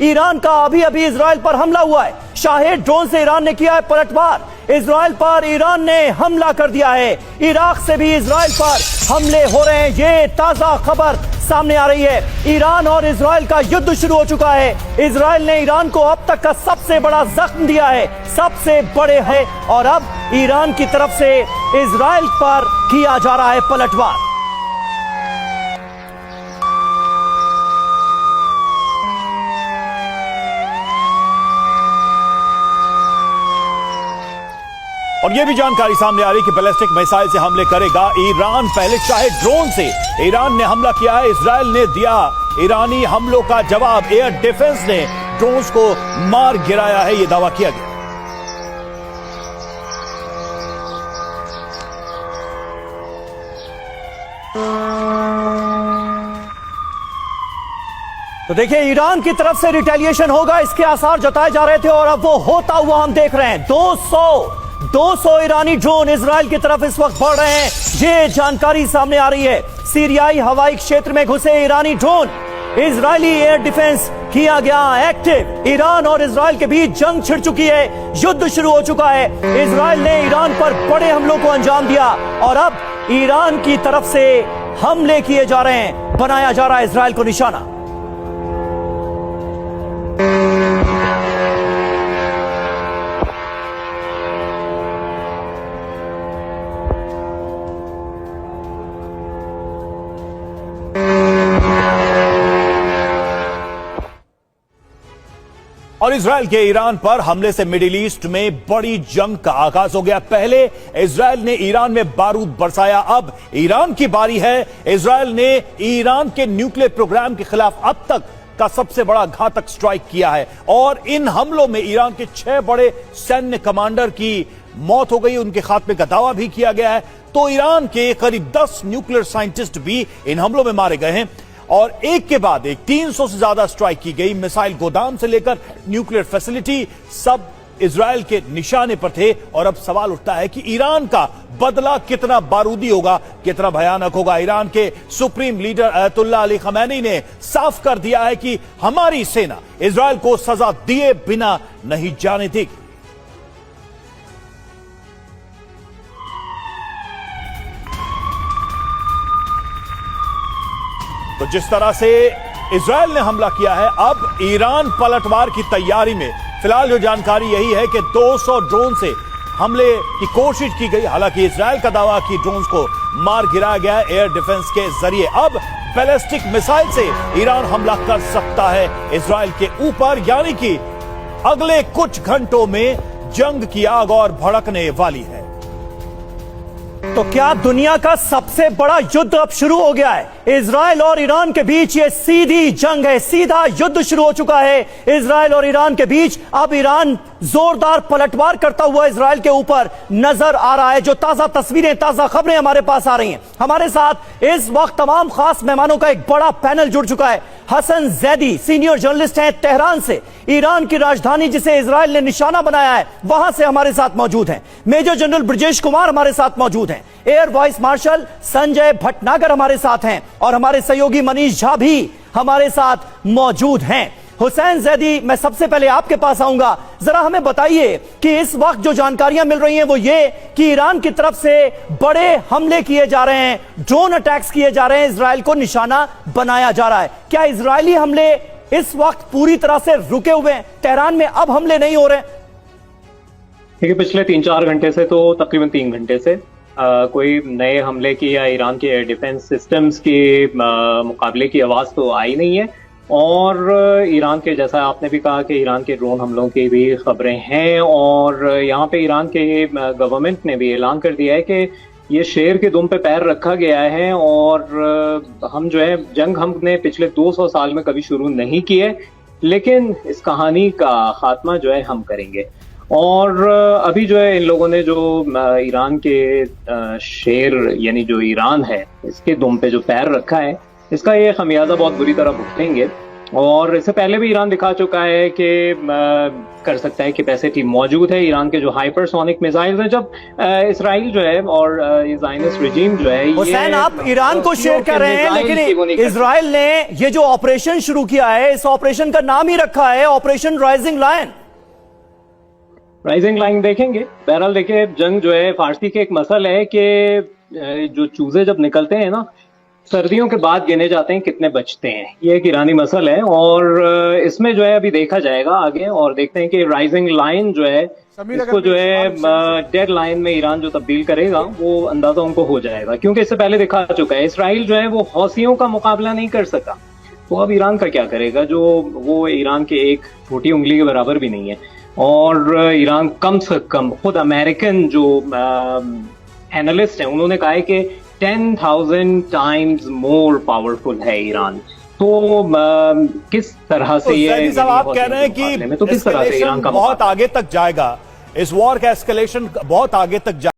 Iran का अभी अभी इजराइल पर हमला हुआ है। शाहेद ड्रोन से ईरान ने किया है पलटवार। इजराइल पर ईरान ने हमला कर दिया है। इराक से भी इजराइल पर हमले हो रहे हैं। ये ताजा खबर सामने आ रही है। ईरान और इजराइल का युद्ध शुरू हो चुका है। इजराइल ने ईरान को अब तक का सबसे बड़ा जख्म दिया है, सबसे बड़े है, और अब ईरान की तरफ से इजराइल पर किया जा रहा है पलटवार। और यह भी जानकारी सामने आ रही कि बैलिस्टिक मिसाइल से हमले करेगा ईरान। पहले चाहे ड्रोन से ईरान ने हमला किया है, इजराइल ने दिया ईरानी हमलों का जवाब। एयर डिफेंस ने ड्रोन्स को मार गिराया है, यह दावा किया गया। तो देखिए, ईरान की तरफ से रिटेलिएशन होगा, इसके आसार जताए जा रहे थे और अब वो होता हुआ हम देख रहे हैं। 200 ईरानी ड्रोन इजराइल की तरफ इस वक्त बढ़ रहे हैं। ये जानकारी सामने आ रही है। सीरियाई हवाई क्षेत्र में घुसे ईरानी ड्रोन, इजरायली एयर डिफेंस किया गया एक्टिव। ईरान और इजराइल के बीच जंग छिड़ चुकी है, युद्ध शुरू हो चुका है। इजराइल ने ईरान पर बड़े हमलों को अंजाम दिया और अब ईरान की तरफ से हमले किए जा रहे हैं, बनाया जा रहा है इजराइल को निशाना। और इजराइल के ईरान पर हमले से मिडिल ईस्ट में बड़ी जंग का आगाज हो गया। पहले इजराइल ने ईरान में बारूद बरसाया, अब ईरान की बारी है। इजराइल ने ईरान के न्यूक्लियर प्रोग्राम के खिलाफ अब तक का सबसे बड़ा घातक स्ट्राइक किया है और इन हमलों में ईरान के 6 बड़े सैन्य कमांडर की मौत हो गई, उनके खात्मे का दावा भी किया गया है। तो ईरान के करीब 10 न्यूक्लियर साइंटिस्ट भी इन हमलों में मारे गए हैं और एक के बाद एक 300 से ज्यादा स्ट्राइक की गई। मिसाइल गोदाम से लेकर न्यूक्लियर फैसिलिटी सब इजराइल के निशाने पर थे और अब सवाल उठता है कि ईरान का बदला कितना बारूदी होगा, कितना भयानक होगा। ईरान के सुप्रीम लीडर अयतुल्लाह अली खमैनी ने साफ कर दिया है कि हमारी सेना इजराइल को सजा दिए बिना नहीं जाने देगी। तो जिस तरह से इजराइल ने हमला किया है, अब ईरान पलटवार की तैयारी में। फिलहाल जो जानकारी यही है कि 200 ड्रोन से हमले की कोशिश की गई। हालांकि इजराइल का दावा कि ड्रोन को मार गिराया गया एयर डिफेंस के जरिए। अब बैलिस्टिक मिसाइल से ईरान हमला कर सकता है इजराइल के ऊपर, यानी कि अगले कुछ घंटों में जंग की आग और भड़कने वाली है। तो क्या दुनिया का सबसे बड़ा युद्ध अब शुरू हो गया है? इजराइल और ईरान के बीच ये सीधी जंग है, सीधा युद्ध शुरू हो चुका है इजराइल और ईरान के बीच। अब ईरान जोरदार पलटवार करता हुआ इजराइल के ऊपर नजर आ रहा है। जो ताजा तस्वीरें, ताजा खबरें हमारे पास आ रही हैं। हमारे साथ इस वक्त तमाम खास मेहमानों का एक बड़ा पैनल जुड़ चुका है। हसन जैदी सीनियर जर्नलिस्ट हैं तेहरान से, ईरान की राजधानी जिसे इजराइल ने निशाना बनाया है वहां से हमारे साथ मौजूद हैं। मेजर जनरल ब्रजेश कुमार हमारे साथ मौजूद हैं। Air vice marshal Sanjay Bhatnagar हमारे साथ हैं और हमारे सहयोगी मनीष झा भी हमारे साथ मौजूद हैं। हुसैन जैदी, मैं सबसे पहले आपके पास आऊंगा। जरा हमें बताइए कि इस वक्त जो जानकारियां मिल रही हैं वो ये कि ईरान की तरफ से बड़े हमले किए जा रहे हैं, ड्रोन अटैक्स किए जा रहे हैं, इजराइल को निशाना बनाया जा रहा है। क्या इजरायली हमले इस वक्त पूरी तरह से रुके हुए हैं? तेहरान में अब हमले नहीं हो रहे? देखिए, पिछले 3-4 घंटे से, तो तकरीबन 3 घंटे से कोई नए हमले की या ईरान के एयर डिफेंस सिस्टम्स के मुकाबले की आवाज तो आई नहीं है। और ईरान के, जैसा आपने भी कहा कि ईरान के ड्रोन हमलों की भी खबरें हैं और यहाँ पे ईरान के गवर्नमेंट ने भी ऐलान कर दिया है कि ये शेर के दुम पे पैर रखा गया है और हम जो है जंग हमने पिछले 200 साल में कभी शुरू नहीं की है, लेकिन इस कहानी का खात्मा जो है हम करेंगे। और अभी जो है इन लोगों ने जो ईरान के शेर यानी जो ईरान है इसके दुम पे जो पैर रखा है, इसका ये खमियाजा बहुत बुरी तरह भुगतेंगे। और इससे पहले भी ईरान दिखा चुका है कि कर सकता है, कैपेसिटी मौजूद है। ईरान के जो हाइपरसोनिक मिसाइल्स हैं, जब इसराइल जो है और ये ज़ायनिस्ट रिजीम जो है, हुसैन, आप ईरान को शेयर कर रहे हैं, लेकिन इजराइल ने ये जो ऑपरेशन शुरू किया है, इस ऑपरेशन का नाम ही रखा है operation rising lion. Rising line देखेंगे। बहरहाल देखिए, जंग जो है, फारसी के एक मसल है कि जो चूजे जब निकलते हैं ना, सर्दियों के बाद गिने जाते हैं कितने बचते हैं। ये एक ईरानी मसल है और इसमें जो है अभी देखा जाएगा आगे, और देखते हैं कि राइजिंग लाइन जो है, इसको जो है डेड लाइन में ईरान जो तब्दील करेगा, वो अंदाजा उनको हो जाएगा। क्योंकि इससे पहले दिखा चुका है, इसराइल जो है वो हौसियों का मुकाबला नहीं कर सका, तो अब ईरान का क्या करेगा, जो वो ईरान के एक छोटी उंगली के बराबर भी नहीं है। और ईरान कम से कम, खुद अमेरिकन जो एनालिस्ट हैं, उन्होंने कहा है कि 10,000 टाइम्स मोर पावरफुल है ईरान। तो किस तरह से ये साहब आप कह रहे हैं कि तो किस तरह से ईरान का बहुत आगे तक जाएगा, इस वॉर का एस्केलेशन बहुत आगे तक जाएगा।